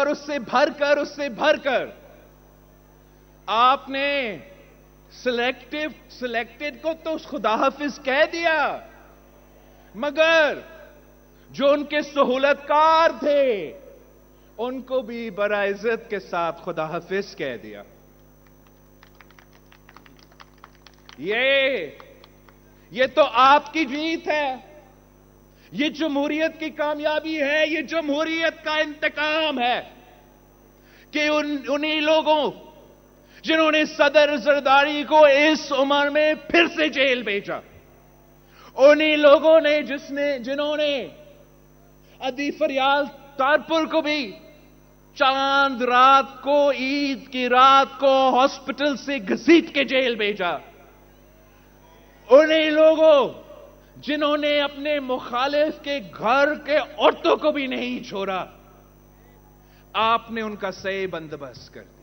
اور اس سے بھر کر آپ نے سلیکٹڈ کو تو خدا حافظ کہہ دیا، مگر جو ان کے سہولت کار تھے ان کو بھی برعزت کے ساتھ خدا حافظ کہہ دیا۔ یہ تو آپ کی جیت ہے، یہ جمہوریت کی کامیابی ہے، یہ جمہوریت کا انتقام ہے کہ انہی لوگوں جنہوں نے صدر زرداری کو اس عمر میں پھر سے جیل بھیجا، انہی لوگوں نے جنہوں نے ادی فریال تارپور کو بھی چاند رات کو، عید کی رات کو ہاسپٹل سے گھسیٹ کے جیل بھیجا، انہی لوگوں جنہوں نے اپنے مخالف کے گھر کے عورتوں کو بھی نہیں چھوڑا، آپ نے ان کا صحیح بندوبست کر دیا۔